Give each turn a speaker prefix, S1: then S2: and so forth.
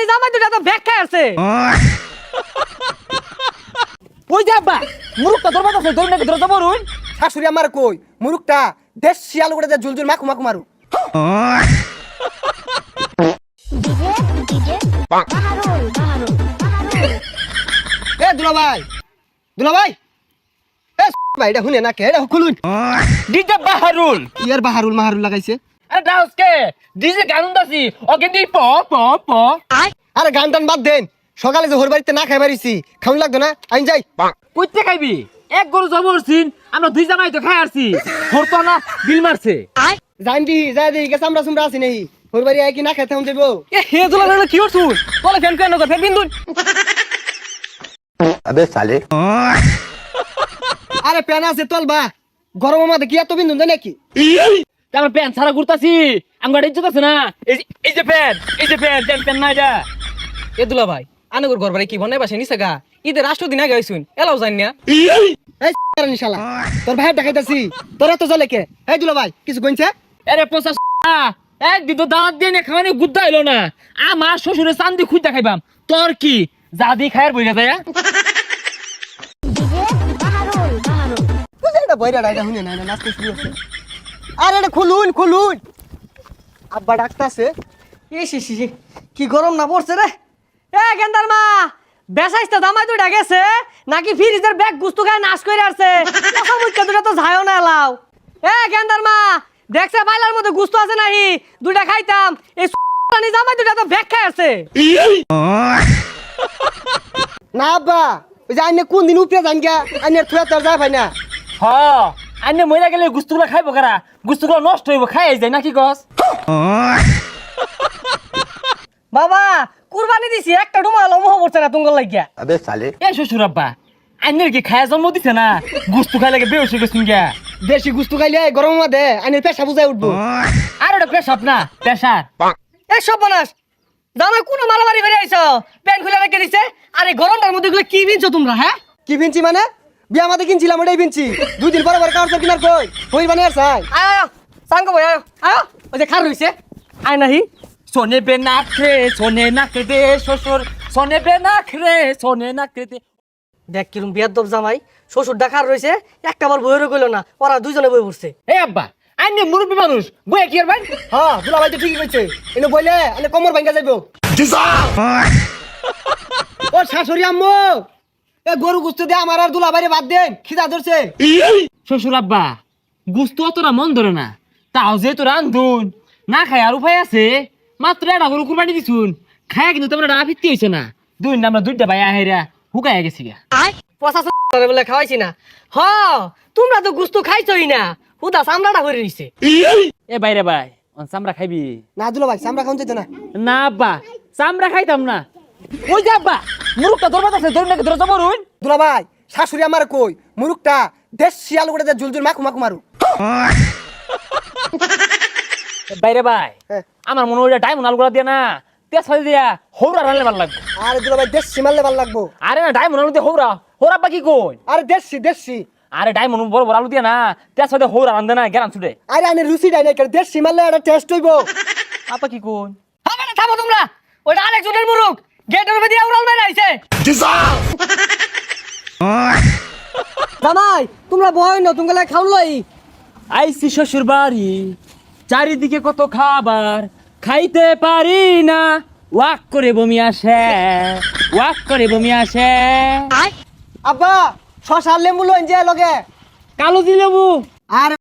S1: রানী জামাই দুটা তো ব্যাগ খাই আছে ওই যে আব্বা মুরুকটা ধরবা আছে ধরে নাকি ধরে যাবো রুই
S2: শাশুড়ি আমার কই মুরুকটা দেশ শিয়াল করে যে ঝুলঝুল মাখু মাখু মারু এ দুলাভাই দুলাভাই এ ভাই এটা শুনে না কে এটা খুলুন
S1: ডিজে বাহারুল
S2: কি আর বাহারুল মাহারুল লাগাইছে
S1: আরে ডাউসকে ডিজে গান দাসি ওকে দি প প প
S2: আরে গান টান বাদ দেন সকালে যে হোর বাড়িতে না খাই পারিছি খাউন লাগতো না আইন যাই
S1: কইতে খাইবি এক গরু জবরছিন আমরা দুই জামাই তো খাই আসছি হরতো না বিল মারছে
S2: জান দি যা দি কে চামড়া চামড়া আছে নেই হোর বাড়ি আই কি না খাইতে হন দেবো
S1: এ হে দুলা হলো কি করছু বলে ফ্যান কেন ফ্যান বিন্দুন
S3: अबे साले
S2: আরে প্যান আছে তোল বা গরমের মধ্যে কি এত বিন্দুন দেয় নাকি
S1: আমরা প্যান ছাড়া ঘুরতাছি আমার ইজ্জত আছে না এই যে প্যান প্যান নাই যা এ দুলা ভাই আনগর ঘর বাড়ি কি বনে বাসে নিছে গা ঈদের রাষ্ট্র দিন আগে হইছুন এলাও জানি না
S2: এই নিশালা তোর ভাই দেখাইতাছি তোর এত চলে কে এই দুলা ভাই কিছু কইছে
S1: আরে পোসা এক দিন তো দাঁত দিয়ে খাওয়ানি গুদ্দা হইলো না আমার শ্বশুরের চান্দি খুঁজ দেখাইবাম তোর কি যা দি খায়ের বইরা যায়
S2: বুঝে এটা বইরা রাইডা শুনে না না নাচতে শুরু হচ্ছে আরে এটা খুলুন খুলুন আব্বা ডাকতাছে
S1: ইসি কি গরম না পড়ছে রে এ গেন্দার মা বেসাইস্তা দামাই তো ডাকেছে নাকি ফ্রিজের ব্যাগ গুস্তু খায় নাশ করে আসছে কথা বুঝতে দুটা তো যায়ও না এলাও এ গেন্দার মা দেখছে বাইলার মধ্যে গুস্তু আছে নাহি দুটা খাইতাম এই রানী জামাই দুটা তো ব্যাগ খাই আছে
S2: না আব্বা ওই যে আইনে কোন দিন উপরে যান গিয়া আইনে থুয়া তোর যায় ভাই না
S1: হ আইনে মইরা গেলে গুস্তুগুলো খাইবো কারা গুস্তুগুলো নষ্ট হইব খাই যায় নাকি গস বাবা কুরবানি দিছি একটা ডুমালো মোহ পড়ছে না তুঙ্গল লাগিয়া
S3: अबे साले
S1: এ শ্বশুর আব্বা আইনের কি খায়া জন্ম দিছে না গুস্তু খাই লাগে বেউসে গেছুন গিয়া
S2: বেশি গুস্তু খাইলে গরমের মধ্যে আইনের পেশা বুঝাই উঠবো
S1: আর ওটা পেশাব না পেশার এ সব বনাস জামাই কোনো মারামারি করে আইছো প্যান খুলে রেখে দিছে আরে গরমটার মধ্যে গুলো কি বিনছো তোমরা হ্যাঁ
S2: কি ভিনছি মানে বিয়া মাঝে কিনছিলাম ওটাই ভিনছি 2 দিন পরে পরে কাউর কিনার কই কই মানে আর চাই
S1: আয় আয় সাঙ্গ ভাই আয় আয় ওই যে খার রইছে আয় নাহি সোনে বে নাক রে সোনে নাক দে শ্বশুর সোনে বে নাক রে সোনে নাক দে দেখ কিরম বিয়াদব জামাই শ্বশুর ডাকার রইছে একটা বার বইরে কইলো না ওরা দুইজনে বই পড়ছে এই আব্বা আইনে মুরব্বি মানুষ বই কি আর ভাই
S2: হ্যাঁ দুলা ভাই তো ঠিকই কইছে এনে বইলে আলে কমর ভাঙ্গা যাইবো ও শাশুড়ি আম্মু এ গরু গুস্ত দে আমার আর দুলা ভাইরে বাদ দেন খিদা ধরছে
S1: শ্বশুর আব্বা গুস্ত অতটা মন ধরে না তাও যে তোরা আন্দুন না খাই আর উপায় আছে মাত্র একটা গরু কুরবানি দিছুন খায় কিন্তু তোমরা ডাকা ফিরতে হইছে না দুই আমরা দুইটা ভাই আহেরা হুকায় গেছি গা পচা বলে খাওয়াইছি না হ তোমরা তো গুস্ত খাইছই না হুদা চামড়াটা করে রইছে এ বাইরে ভাই চামড়া খাইবি
S2: না দুলা ভাই সামরা খাওন যেত না
S1: না আব্বা চামড়া খাইতাম না ওই যে আব্বা মুরুকটা ধরবা আছে ধরে নাকি ধরে যাবো রুই
S2: দুলা ভাই শাশুড়ি আমার কই মুরুকটা দেশ শিয়াল করে যে ঝুলঝুল মাখু মাখু মারু
S1: বাইরে ভাই
S2: হ্যাঁ।
S1: আমার মনে হয় টাইম উনালগুলা দিয়ে না তেজ হয়ে দিয়া হৌরা রানলে ভাল লাগবে
S2: আরে দুলা ভাই দেশ সীমালে ভাল লাগবো
S1: আরে না টাইম উনালু দিয়ে হৌরা হৌরা আব্বা কি কই
S2: আরে দেশি দেশি
S1: আরে টাইম উনু বড় বড় আলু দিয়ে না তেজ হয়ে হৌরা রান্ধে না গেরান ছুটে
S2: আরে আনে রুচি ডাই না দেশ সীমালে একটা টেস্ট হইবো
S1: আপা কি কই হবে না থামো তোমরা ওটা আরেকজনের মুরুক গেটের মধ্যে উড়াল মেরে আইছে
S2: জামাই তোমরা বয় না তোমরা খাওলাই
S1: আইসি শ্বশুর বাড়ি চারিদিকে কত খাবার খাইতে পারি না ওয়াক করে বমি আসে
S2: আব্বা শশা লেবু লইন যে লগে
S1: কালো দি লেবু
S2: আর